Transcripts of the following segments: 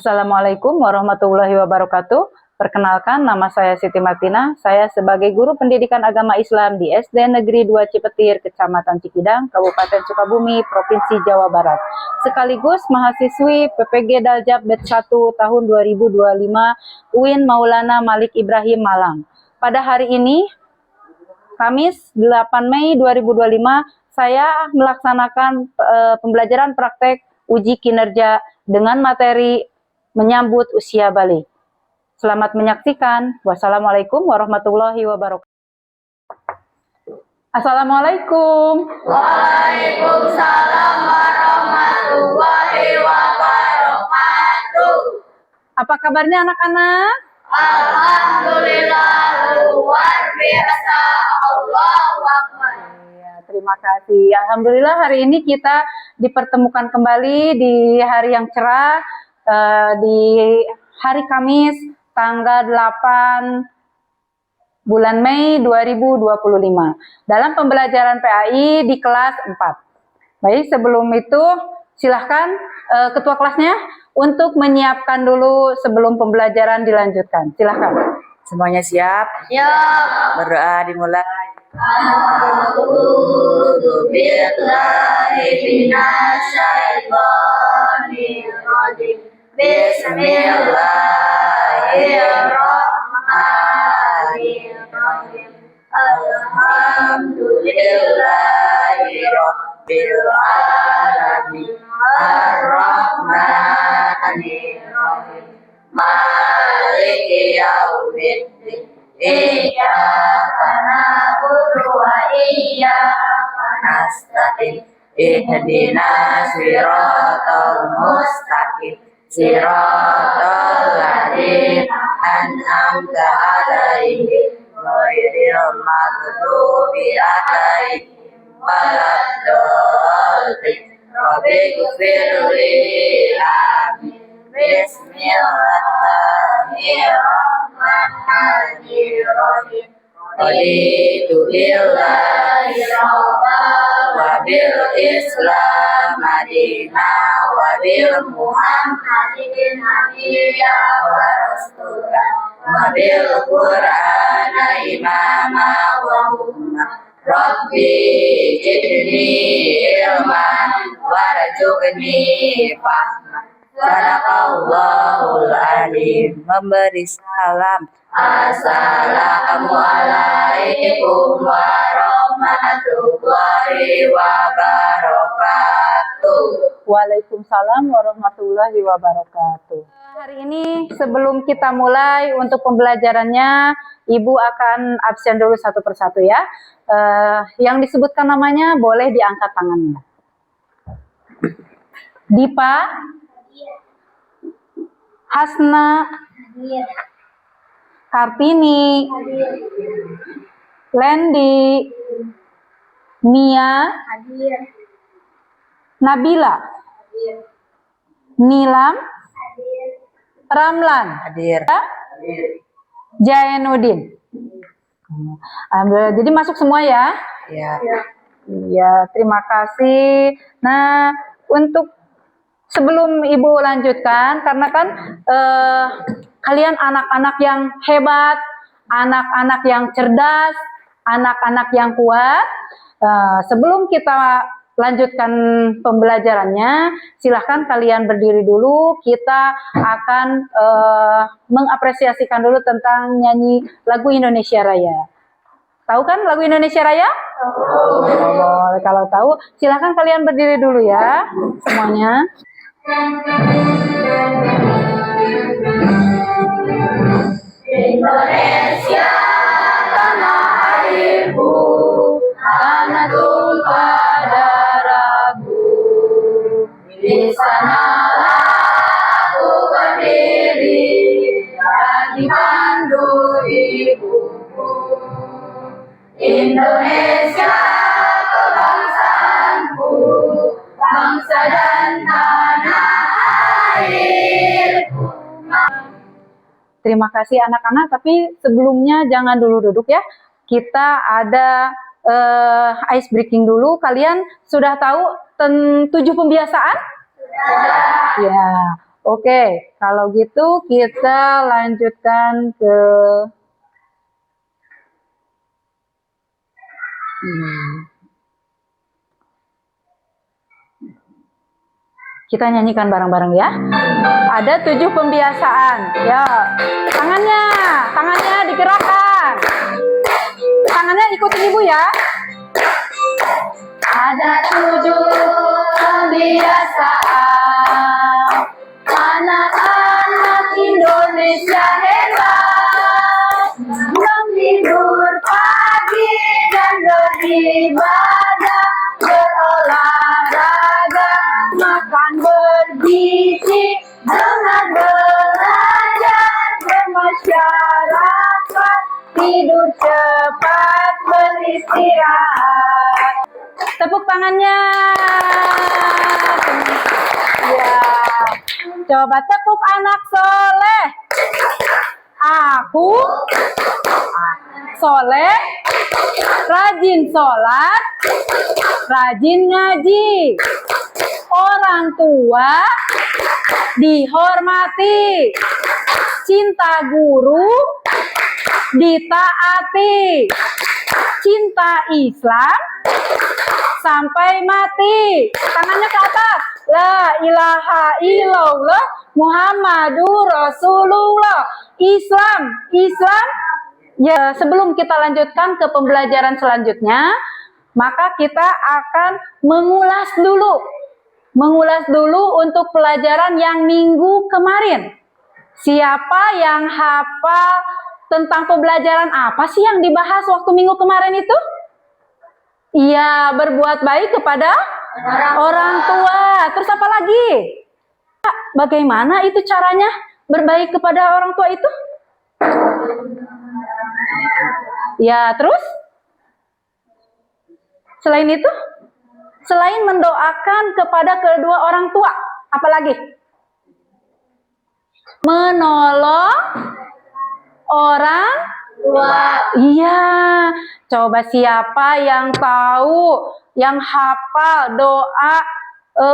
Assalamualaikum warahmatullahi wabarakatuh. Perkenalkan, nama saya Siti Martina. Saya sebagai guru pendidikan agama Islam di SD Negeri 2 Cipetir, Kecamatan Cikidang, Kabupaten Sukabumi, Provinsi Jawa Barat. Sekaligus mahasiswi PPG Daljab Bet 1 tahun 2025 UIN Maulana Malik Ibrahim Malang. Pada hari ini, Kamis 8 Mei 2025, saya melaksanakan pembelajaran praktek uji kinerja dengan materi menyambut usia balik. Selamat menyaksikan. Wassalamualaikum warahmatullahi wabarakatuh. Assalamualaikum. Waalaikumsalam warahmatullahi wabarakatuh. Apa kabarnya anak-anak? Alhamdulillah luar biasa. Allahu Akbar. Ya, terima kasih. Alhamdulillah hari ini kita dipertemukan kembali di hari yang cerah, di hari Kamis tanggal 8 bulan Mei 2025 dalam pembelajaran PAI di kelas 4. Baik, sebelum itu silahkan ketua kelasnya untuk menyiapkan dulu sebelum pembelajaran dilanjutkan. Silahkan. Semuanya siap? Ya. Berdoa dimulai. A'udzu billahi minasyaitonir rajim. Bismillahirrahmanirrahim. Alhamdulillahirabbil alamin. Ar-Rahmanirrahim. Maliki yaumiddin. Iyyaka na'budu wa iyyaka nasta'in. Ihdinas siratal mustaqim. Siratal ladzina an'amta 'alaihim ghairil maghdubi 'alaihim waladdallin. Rabbighfirli. Amin. Bismillahirrahmanirrahim. Raditu billahi rabban wa bil Islam madinah wa bil Muhammadin nabiyya wa rasulah wa bil Qur'ana imama wa umma. Rabbi zidni ilman warzuqni fahma. Sadaqallahul alim. Memberi salam. Assalamualaikum warahmatullahi wabarakatuh. Waalaikumsalam warahmatullahi wabarakatuh. Hari ini sebelum kita mulai untuk pembelajarannya, Ibu akan absen dulu satu persatu ya. Yang disebutkan namanya boleh diangkat tangannya. Dipa, Hasna, Kartini, Lendi, Mia, Nabila, Nilam, Ramlan, Hadir. Jainuddin. Alhamdulillah. Jadi masuk semua ya? Ya. Iya, terima kasih. Nah, untuk sebelum Ibu lanjutkan, karena kan kalian anak-anak yang hebat, anak-anak yang cerdas, anak-anak yang kuat. Sebelum kita lanjutkan pembelajarannya, silahkan kalian berdiri dulu. Kita akan mengapresiasikan dulu tentang nyanyi lagu Indonesia Raya. Tahu kan lagu Indonesia Raya? Oh, kalau tahu, silahkan kalian berdiri dulu ya, semuanya. Indonesia tanah airku, tanah tumpah darahku. Di sanalah aku berdiri dan dipandu ibuku. Indonesia kebangsaanku, bangsa dan tanah airku. Terima kasih anak-anak, tapi sebelumnya jangan dulu duduk ya. Kita ada ice breaking dulu. Kalian sudah tahu 7 pembiasaan? Ya. Oke, kalau gitu kita lanjutkan ke kita nyanyikan bareng-bareng ya. Ada 7 pembiasaan. Ya, tangannya digerakkan. Tangannya ikutin ibu ya. Ada 7 kebiasaan anak-anak Indonesia hebat, belum tidur pagi dan beribadah, berolahraga, makan bergizi, dengar belajar, bermasyarakat, tidur cepat, beristirahat. Tepuk tangannya. Ya. Coba tepuk anak soleh. Aku soleh, rajin sholat, rajin ngaji. Orang tua dihormati. Cinta guru ditaati. Cinta Islam sampai mati. Tangannya ke atas. La ilaha illallah Muhammadur Rasulullah. Islam. Ya, sebelum kita lanjutkan ke pembelajaran selanjutnya, maka kita akan mengulas dulu untuk pelajaran yang minggu kemarin. Siapa yang hafal tentang pembelajaran apa sih yang dibahas waktu minggu kemarin itu? Iya, berbuat baik kepada orang tua. Terus apa lagi? Bagaimana itu caranya berbaik kepada orang tua itu? Ya, terus? Selain itu? Selain mendoakan kepada kedua orang tua, apa lagi? Menolong orang tua. Iya. Coba siapa yang tahu, yang hafal doa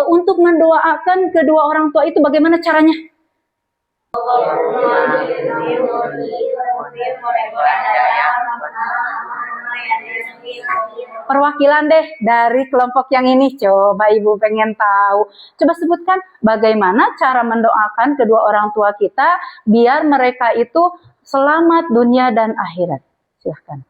untuk mendoakan kedua orang tua itu bagaimana caranya? Perwakilan deh dari kelompok yang ini. Coba ibu pengen tahu. Coba sebutkan bagaimana cara mendoakan kedua orang tua kita biar mereka itu selamat dunia dan akhirat. Silahkan.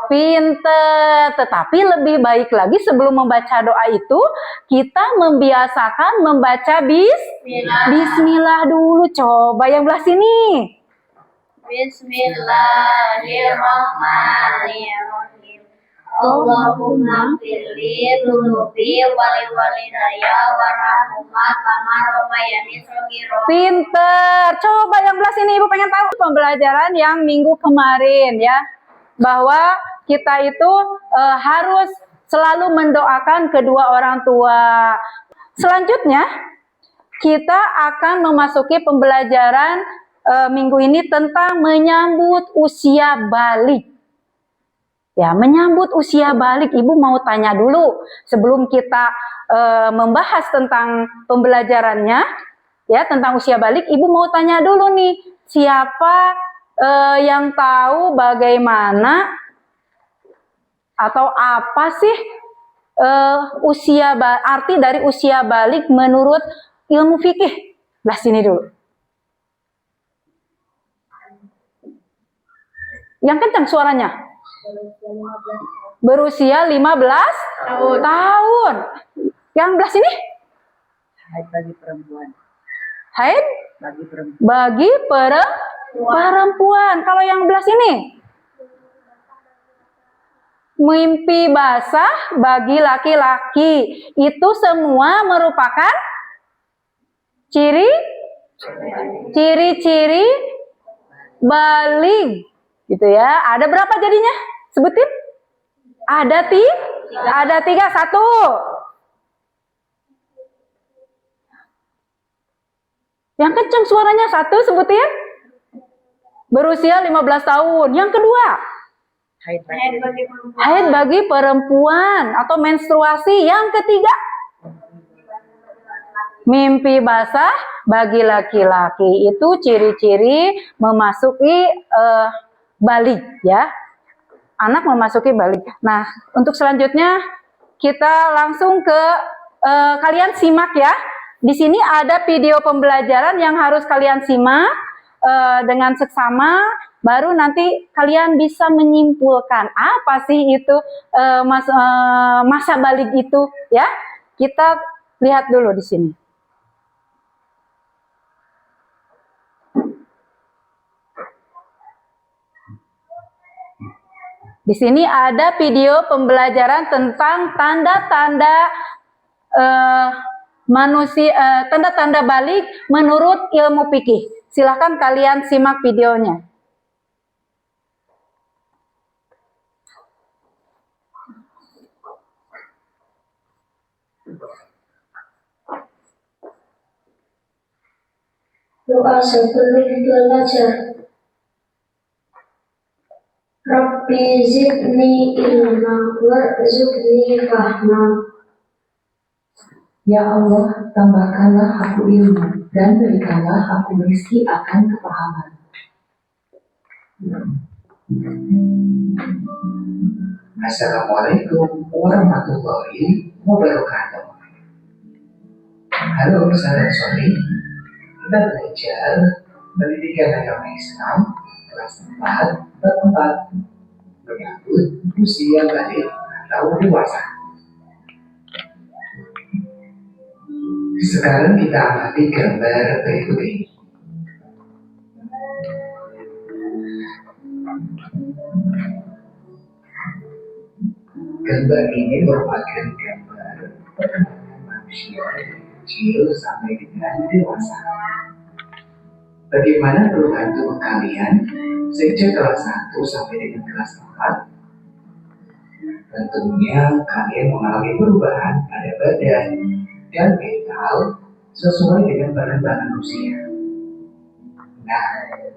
Pinter, tetapi lebih baik lagi sebelum membaca doa itu kita membiasakan membaca Bismillah dulu. Coba yang belah sini. Bismillahirrahmanirrahim. Allahumma firli dunubi wali walidaya warahumma kama rabbayani shaghira. Pinter. Coba yang belah sini ibu pengen tahu pembelajaran yang minggu kemarin ya, bahwa kita itu harus selalu mendoakan kedua orang tua. Selanjutnya kita akan memasuki pembelajaran minggu ini tentang menyambut usia balik. Ya, menyambut usia balik. Ibu mau tanya dulu sebelum kita membahas tentang pembelajarannya, ya, tentang usia balik. Ibu mau tanya dulu nih, siapa yang tahu bagaimana atau apa sih arti dari usia balik menurut ilmu fikih? Belah sini dulu. Yang kencang suaranya. Berusia 15 tahun. Yang belah sini? Haid bagi perempuan. Haid bagi perempuan. Kalau yang belah sini? Mimpi basah bagi laki-laki. Itu semua merupakan ciri-ciri balik. Gitu ya. Ada berapa jadinya? Sebutin. Ada tiga. Satu. Yang kencang suaranya. Satu sebutin. Berusia 15 tahun. Yang kedua. Haid Haid bagi perempuan. Haid bagi perempuan atau menstruasi. Yang ketiga, mimpi basah bagi laki-laki. Itu ciri-ciri memasuki balik ya. Anak memasuki balik. Nah, untuk selanjutnya kita langsung ke kalian simak ya. Di sini ada video pembelajaran yang harus kalian simak dengan seksama. Baru nanti kalian bisa menyimpulkan apa sih itu masa balik itu ya. Kita lihat dulu di sini. Di sini ada video pembelajaran tentang tanda-tanda tanda-tanda balik menurut ilmu fikih. Silahkan kalian simak videonya. Doa sebelum belajar. Rabbi zidni ilma warzuqni fahma. Ya Allah, tambahkanlah aku ilmu dan berikanlah aku rezeki akan kepahaman. Assalamualaikum warahmatullahi wabarakatuh. Halo sahabat Soli, kita belajar pendidikan agama Islam kelas 4 bab 4 menyambut usia balik atau dewasa. Sekarang kita amati gambar berikut ini. Gambar ini merupakan gambar perkembangan manusia dari kecil sampai dengan dewasa. Bagaimana perubahan tubuh kalian sejak kelas 1 sampai dengan kelas 4? Tentunya kalian mengalami perubahan pada badan dan mental sesuai dengan perkembangan usia. Nah,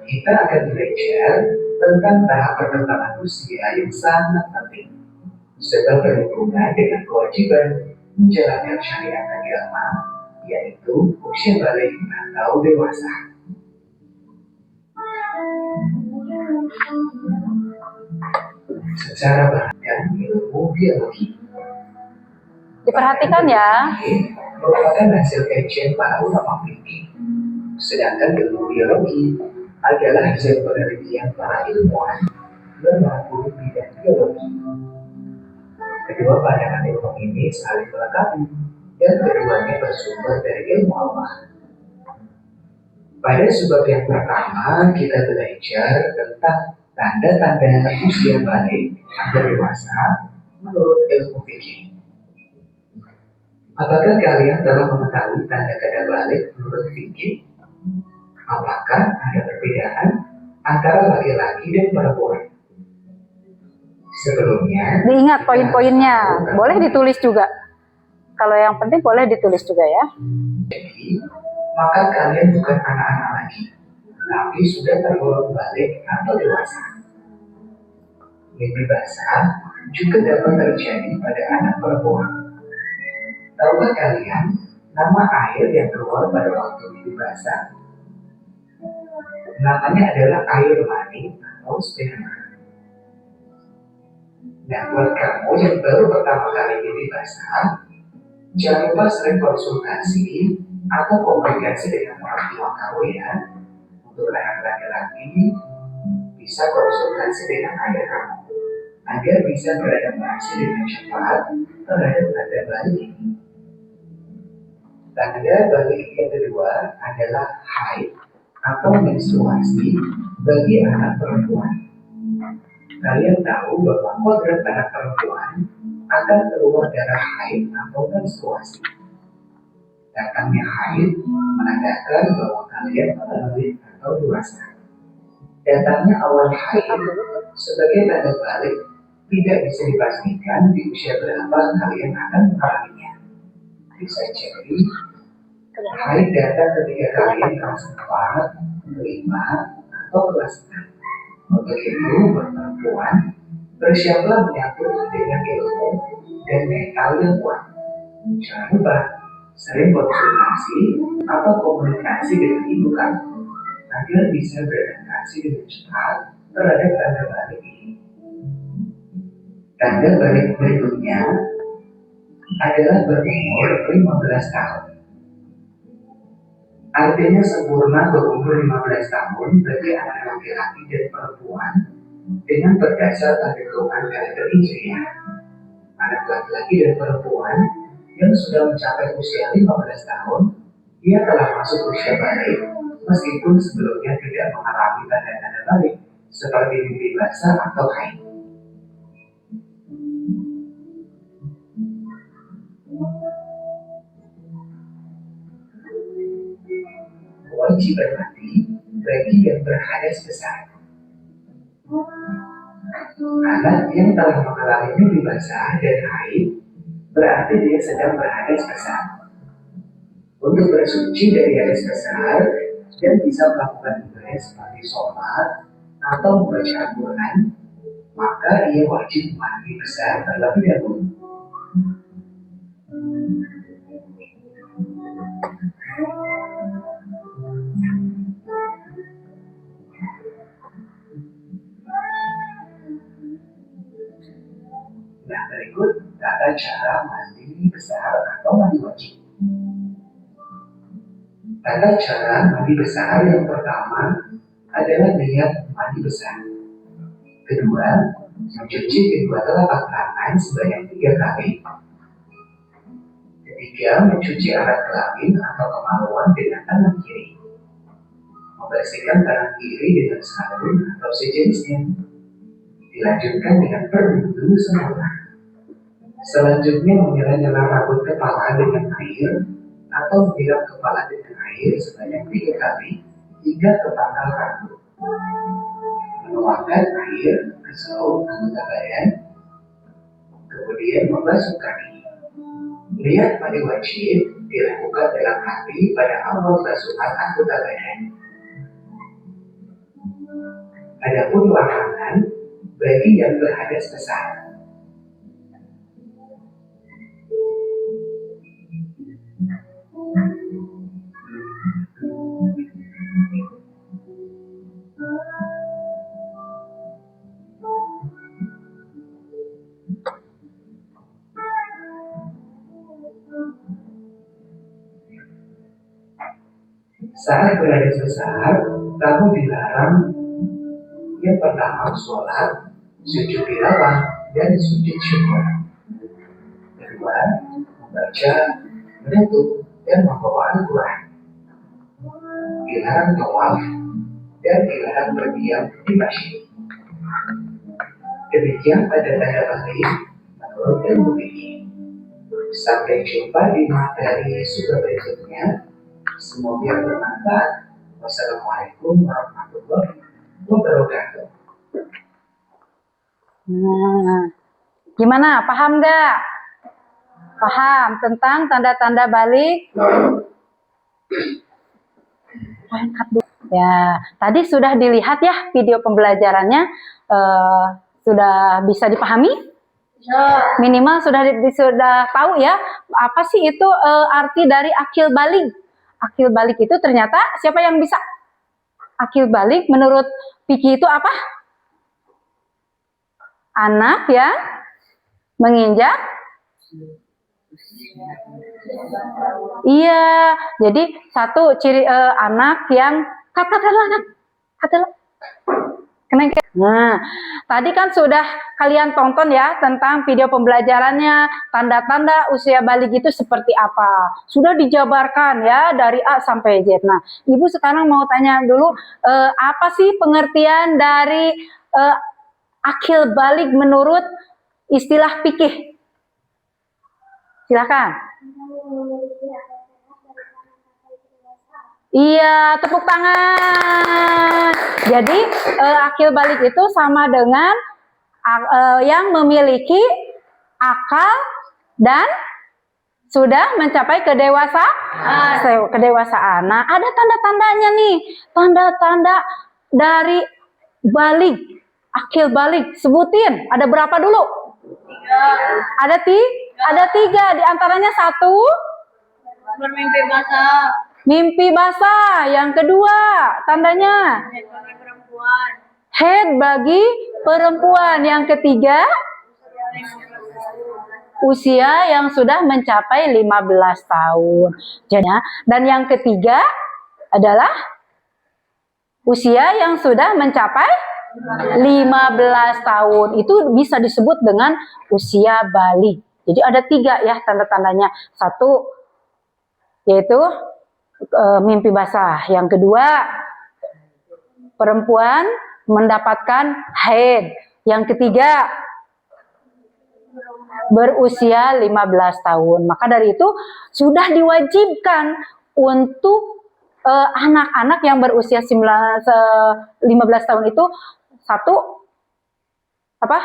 kita akan belajar tentang tahap perkembangan usia yang sangat penting sebab berhubungan dengan kewajiban menjalankan syariat agama, yaitu usia balik atau dewasa. Secara bahkan ilmu biologi Diperhatikan ya. merupakan hasil kajian para ulama fikih, sedangkan ilmu biologi adalah hasil penelitian para ilmuwan berlaku bidang biologi. Kedua pandangan ilmu ini saling melengkapi dan keduanya bersumber dari ilmu Allah. Pada sebab yang pertama kita belajar tentang tanda-tanda usia balik atau dewasa menurut ilmu fikih. Apakah kalian telah mengetahui tanda-tanda balik menurut fikih? Apakah ada perbedaan antara laki-laki dan perempuan? Sebelumnya, Diingat poin-poinnya. Boleh ditulis juga. Kalau yang penting boleh ditulis juga ya. jadi, maka kalian bukan anak-anak lagi, tapi sudah tergolong balik atau dewasa. Mimpi basah juga dapat terjadi pada anak perempuan. Tahukah kalian nama air yang keluar pada waktu mimpi basah? Namanya adalah air mani atau sperma. Nah, buat kamu yang baru pertama kali mimpi basah, jangan lupa sering konsultasi atau komunikasi dengan orang tua kamu ya. Untuk anak laki-laki, bisa konsultasi dengan ayah kamu agar bisa beradaptasi dengan cepat terhadap tanda balik ini. Tanda balik yang kedua adalah haid atau menstruasi bagi anak perempuan. Kalian tahu bahwa kodrat anak perempuan akan keluar darah haid atau menstruasi. Datangnya haid menandakan bahwa kalian melalui atau dewasa. Datangnya awal haid sebagai tanda balik tidak bisa dipastikan di usia berapa kalian akan mengalaminya. Bisa jadi haid datang ketika kalian kelas 4, 5, atau kelas 6. Untuk itu, buat perempuan, Bersiaplah menyambut dengan ilmu dan mental yang kuat. Jangan lupa sering konsultasi atau komunikasi dengan ibu kamu agar bisa beradaptasi dengan cepat terhadap tanda balik ini. Tanda balik berikutnya adalah berumur 15 tahun. Artinya sempurna berumur 15 tahun bagi anak laki-laki dan perempuan dengan berdasar tanda golongan karakter Hijriah. Anak laki-laki dan perempuan yang sudah mencapai usia 15 tahun, dia telah masuk usia balik meskipun sebelumnya tidak mengalami tanda-tanda balik seperti mimpi basah atau haid. Kewajiban mandi bagi yang berhadas besar. Anak yang telah mengalami mimpi basah dan haid berarti dia sedang berhadas besar. Untuk bersuci dari hadas besar dan bisa melakukan ibadah seperti sholat atau membaca Al-Quran, maka ia wajib mandi besar terlebih dahulu. Nah, berikut tata cara mandi besar atau mandi wajib. Tata cara mandi besar yang pertama adalah niat mandi besar. Kedua, mencuci kedua telapak tangan sebanyak 3 kali. Ketiga, mencuci alat kelamin atau kemaluan dengan tangan kiri. Membersihkan tangan kiri dengan sabun atau sejenisnya. Dilanjutkan dengan berwudu sempurna. Selanjutnya menyela-nyela rambut kepala dengan air atau menyiram kepala dengan air sebanyak 3 kali hingga ke pangkal rambut. Menuangkan air ke seluruh anggota badan, kemudian membasuh kaki. Niat mandi wajib dilakukan dalam hati pada awal basuhan anggota badan. Adapun larangan bagi yang berhadas besar. Saat berhadas besar, kamu dilarang yang pertama sholat, sujud tilawah, dan sujud syukur. Kedua, membaca, menutup, dan membawa Al-Quran. Dilarang tawaf dan dilarang berdiam di masjid. Demikian pada tanda balik menurut ilmu fikih. Sampai jumpa di materi sudah berikutnya. Semoga bermanfaat. Wassalamualaikum warahmatullahi wabarakatuh. Gimana? Paham nggak? Paham tentang tanda-tanda balik? Ya, tadi sudah dilihat ya video pembelajarannya, sudah bisa dipahami? Minimal sudah tahu ya apa sih itu arti dari akil balik. Akil balik itu ternyata siapa yang bisa? Akil balik menurut fikih itu apa? Anak yang menginjak. Iya, jadi satu ciri anak yang katakanlah Nah, tadi kan sudah kalian tonton ya tentang video pembelajarannya, tanda-tanda usia balik itu seperti apa. Sudah dijabarkan ya dari A sampai Z. Nah, Ibu sekarang mau tanya dulu, apa sih pengertian dari akil balik menurut istilah fikih? Silakan. Iya, tepuk tangan. Jadi akil balik itu sama dengan yang memiliki akal dan sudah mencapai kedewasaan. Nah, ada tanda-tandanya nih, tanda-tanda dari balik Akil balik, sebutin. Ada berapa dulu? Ada tiga. Di antaranya satu. Bermimpi basah. Mimpi basah. Yang kedua, tandanya. Perempuan. Head bagi perempuan. Yang ketiga, usia yang sudah mencapai 15 tahun. Dan yang ketiga adalah usia yang sudah mencapai 15 tahun. Itu bisa disebut dengan usia balik. Jadi ada tiga ya tanda-tandanya. Satu, yaitu mimpi basah. Yang kedua, perempuan mendapatkan haid. Yang ketiga, berusia 15 tahun. Maka dari itu sudah diwajibkan untuk anak-anak yang berusia 15 tahun itu satu apa?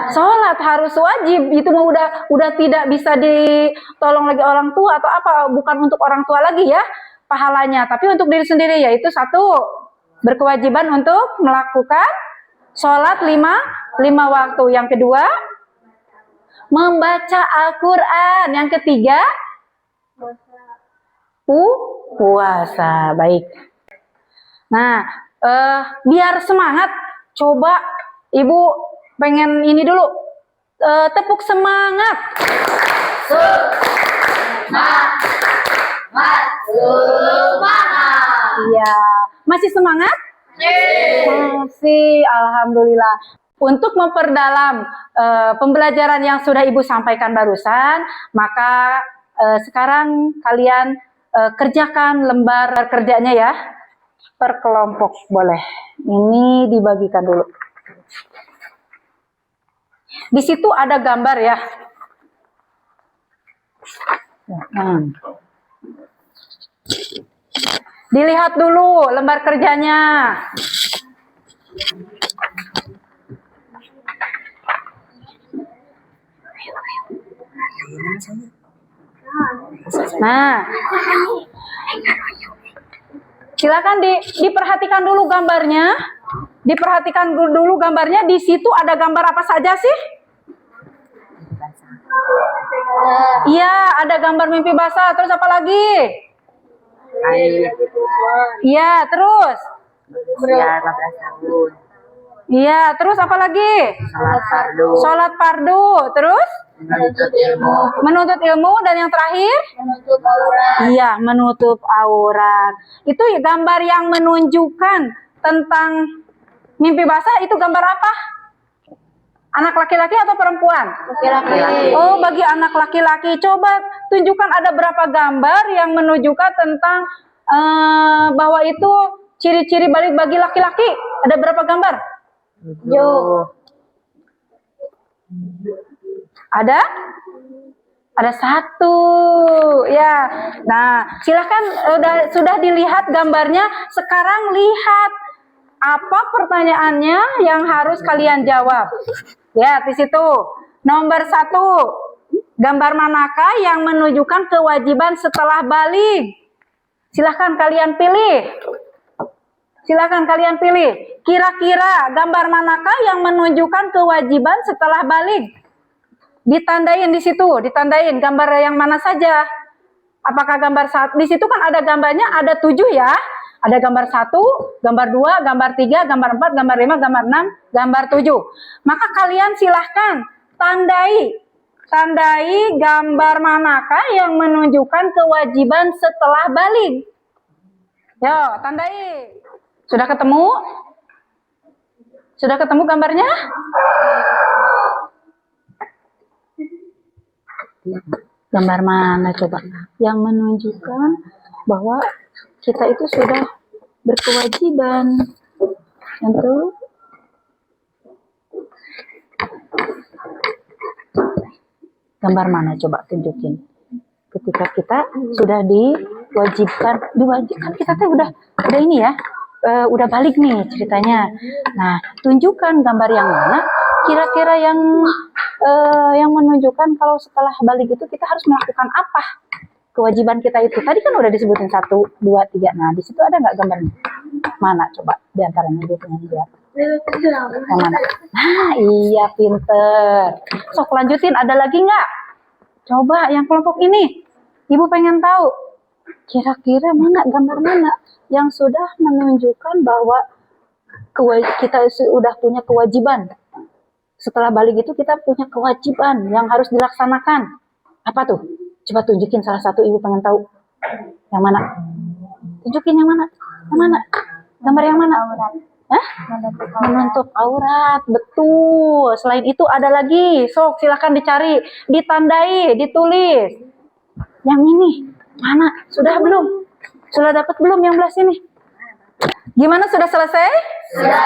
Sholat harus wajib. Itu mah udah tidak bisa ditolong lagi orang tua atau apa, bukan untuk orang tua lagi ya pahalanya, tapi untuk diri sendiri, yaitu satu, berkewajiban untuk melakukan sholat lima waktu. Yang kedua, membaca Al-Quran. Yang ketiga, puasa. Baik. Nah, biar semangat, coba Ibu pengen ini dulu, tepuk semangat. Iya, masih semangat? Masih, alhamdulillah. Untuk memperdalam pembelajaran yang sudah Ibu sampaikan barusan, maka sekarang kalian kerjakan lembar kerjanya ya, per kelompok boleh. Ini dibagikan dulu. Di situ ada gambar ya. Dilihat dulu lembar kerjanya. Nah, silakan diperhatikan dulu gambarnya. Diperhatikan dulu gambarnya. Di situ ada gambar apa saja sih? Iya, ada gambar mimpi basah. Terus apa lagi? Iya, terus? Usia 15 tahun. Iya, terus apa lagi? Sholat fardu. Sholat fardu. Terus? Menuntut ilmu. Menuntut ilmu. Dan yang terakhir? Menutup aurat. Iya, menutup aurat. Itu ya gambar yang menunjukkan tentang mimpi basah. Itu gambar apa? Anak laki-laki atau perempuan? Laki-laki. Oh, bagi anak laki-laki. Coba tunjukkan ada berapa gambar yang menunjukkan tentang bahwa itu ciri-ciri balik bagi laki-laki. Ada berapa gambar? 7. Ada? Ada 1. Ya. Nah, silakan sudah dilihat gambarnya. Sekarang lihat apa pertanyaannya yang harus kalian jawab. Ya, di situ. Nomor 1. Gambar manakah yang menunjukkan kewajiban setelah balik? Silahkan kalian pilih. Silahkan kalian pilih. Kira-kira gambar manakah yang menunjukkan kewajiban setelah balik? Ditandain di situ. Ditandain gambar yang mana saja. Apakah gambar 1? Di situ kan ada gambarnya, ada 7 ya. Ada gambar 1, gambar 2, gambar 3, gambar 4, gambar 5, gambar 6, gambar 7. Maka kalian silahkan tandai gambar manakah yang menunjukkan kewajiban setelah balik. Yo, tandai. Sudah ketemu? Sudah ketemu gambarnya? Gambar mana coba? Yang menunjukkan bahwa kita itu sudah berkewajiban untuk gambar mana coba tunjukin. Ketika kita sudah diwajibkan kita tuh udah ini ya, udah balik nih ceritanya. Nah, tunjukkan gambar yang mana kira-kira yang menunjukkan kalau setelah balik itu kita harus melakukan apa kewajiban kita itu. Tadi kan udah disebutin 1, 2, 3. Nah, di situ ada nggak gambarnya? Mana coba di antaranya Ibu pengen lihat. Yang mana? Nah, iya pinter. Sok lanjutin, ada lagi nggak? Coba yang kelompok ini. Ibu pengen tahu. Kira-kira mana gambar mana yang sudah menunjukkan bahwa kita sudah punya kewajiban. Setelah balik itu kita punya kewajiban yang harus dilaksanakan. Apa tuh? Coba tunjukin salah satu, Ibu pengen tahu. Yang mana? Tunjukin yang mana? Yang mana? Gambar yang mana? Hah? Menutup aurat. Betul. Selain itu ada lagi. Sok silakan dicari, ditandai, ditulis. Yang ini mana? Sudah belum? Sudah dapat belum yang belah sini? Gimana, sudah selesai? Sudah.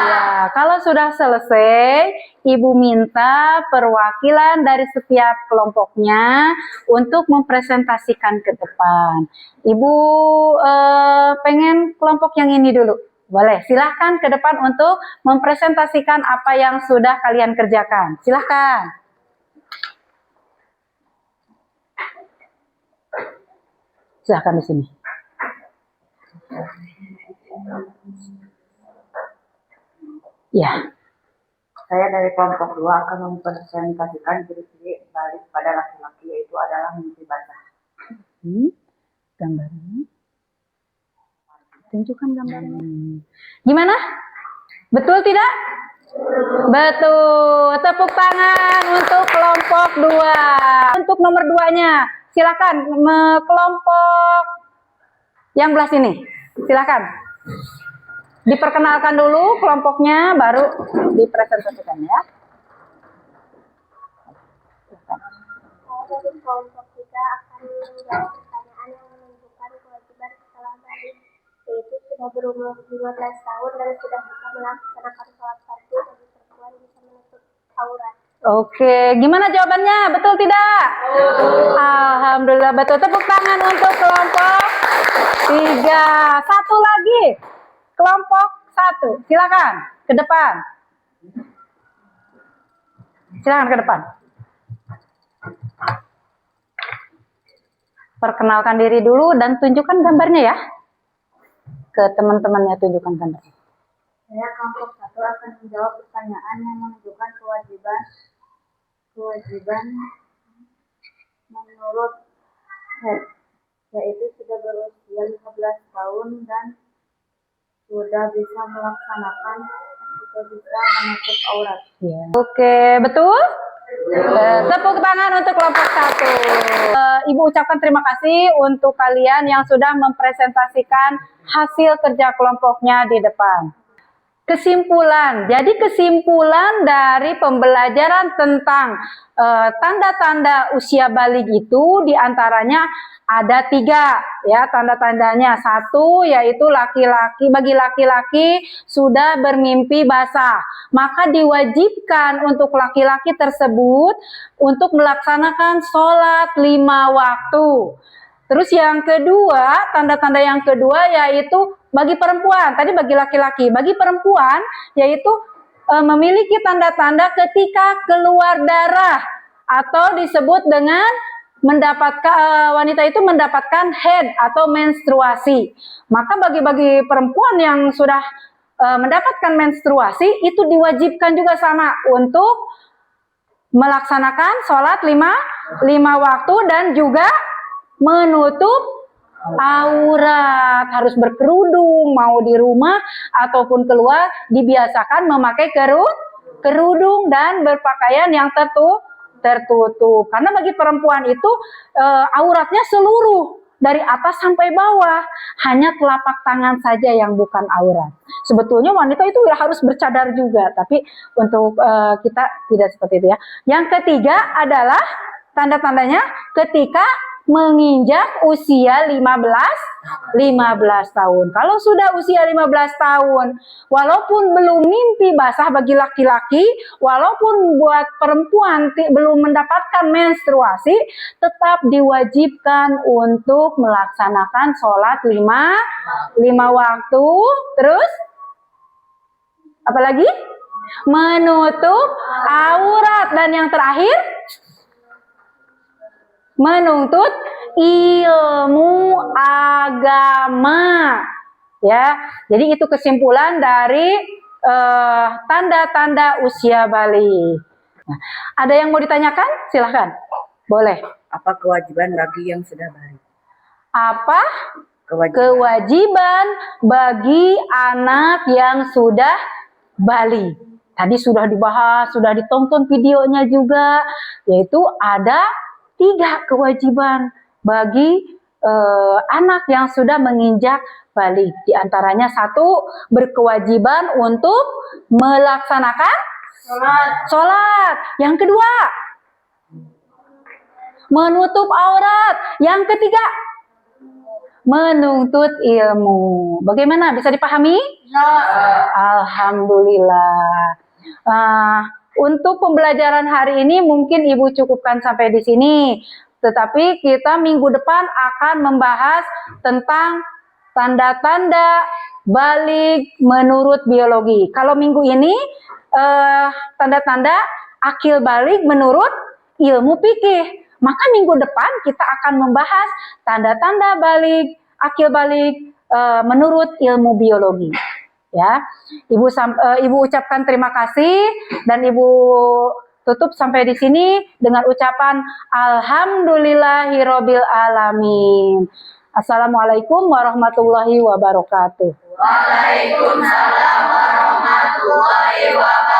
Iya, kalau sudah selesai, Ibu minta perwakilan dari setiap kelompoknya untuk mempresentasikan ke depan. Ibu pengen kelompok yang ini dulu. Boleh, silahkan ke depan untuk mempresentasikan apa yang sudah kalian kerjakan. Silahkan. Silahkan di sini. Ya. Saya dari kelompok 2 akan mempresentasikan ciri-ciri balik pada laki-laki, yaitu adalah mimpi basah. Gambarnya. Tunjukkan gambarnya. Gimana? Betul tidak? Betul. Tepuk tangan untuk kelompok 2. Untuk nomor 2-nya, silakan kelompok yang belah sini. Silakan. Diperkenalkan dulu kelompoknya, baru dipresentasikan ya. Saya dari kelompok 3 akan menjawab pertanyaan yang menunjukkan kewajiban setelah balik, yaitu sudah berumur 15 tahun dan sudah bisa melaksanakan sholat fardu bagi perempuan bisa menutup aurat. Oke, gimana jawabannya? Betul tidak? Betul. Alhamdulillah betul. Tepuk tangan untuk kelompok 3. Satu lagi. Kelompok 1. Silakan ke depan. Silakan ke depan. Perkenalkan diri dulu dan tunjukkan gambarnya ya. Ke teman-temannya tunjukkan gambarnya. Saya kelompok 1 akan menjawab pertanyaan yang menunjukkan kewajiban menurut head, yaitu sudah berusia 15 tahun dan sudah bisa melaksanakan, sudah bisa menutup aurat. Ya. Oke, betul? Tepuk tangan untuk kelompok 1. Ibu ucapkan terima kasih untuk kalian yang sudah mempresentasikan hasil kerja kelompoknya di depan. Kesimpulan, jadi kesimpulan dari pembelajaran tentang tanda-tanda usia balik itu diantaranya ada 3 ya tanda-tandanya. 1 yaitu bagi laki-laki sudah bermimpi basah, maka diwajibkan untuk laki-laki tersebut untuk melaksanakan sholat 5 waktu. Terus yang kedua, tanda-tanda yang kedua yaitu bagi perempuan, tadi bagi laki-laki, bagi perempuan yaitu memiliki tanda-tanda ketika keluar darah atau disebut dengan wanita itu mendapatkan head atau menstruasi. Maka bagi perempuan yang sudah mendapatkan menstruasi itu diwajibkan juga sama untuk melaksanakan sholat 5 waktu dan juga menutup aurat, harus berkerudung, mau di rumah ataupun keluar dibiasakan memakai kerudung dan berpakaian yang tertutup. Karena bagi perempuan itu auratnya seluruh dari atas sampai bawah, hanya telapak tangan saja yang bukan aurat. Sebetulnya wanita itu ya harus bercadar juga, tapi untuk kita tidak seperti itu ya. Yang ketiga adalah tanda-tandanya ketika menginjak usia 15 tahun. Kalau sudah usia 15 tahun, walaupun belum mimpi basah bagi laki-laki, walaupun buat perempuan belum mendapatkan menstruasi, tetap diwajibkan untuk melaksanakan sholat 5 waktu. Terus, apalagi? Menutup aurat. Dan yang terakhir, menuntut ilmu agama. Ya, jadi itu kesimpulan dari tanda-tanda usia balik. Nah, ada yang mau ditanyakan? Silahkan, boleh. Apa kewajiban bagi yang sudah balik? Apa Kewajiban. kewajiban bagi anak yang sudah balik? Tadi sudah dibahas, sudah ditonton videonya juga, yaitu ada 3 kewajiban bagi anak yang sudah menginjak balik. Di antaranya 1, berkewajiban untuk melaksanakan sholat. Yang kedua, menutup aurat. Yang ketiga, menuntut ilmu. Bagaimana? Bisa dipahami? Alhamdulillah. Untuk pembelajaran hari ini mungkin Ibu cukupkan sampai di sini. Tetapi kita minggu depan akan membahas tentang tanda-tanda balik menurut biologi. Kalau minggu ini tanda-tanda akil balik menurut ilmu fikih. Maka minggu depan kita akan membahas tanda-tanda balik, akil balik menurut ilmu biologi. Ya, Ibu ucapkan terima kasih dan Ibu tutup sampai di sini dengan ucapan alhamdulillahirabbil alamin. Assalamualaikum warahmatullahi wabarakatuh. Waalaikumsalam warahmatullahi wabarakatuh.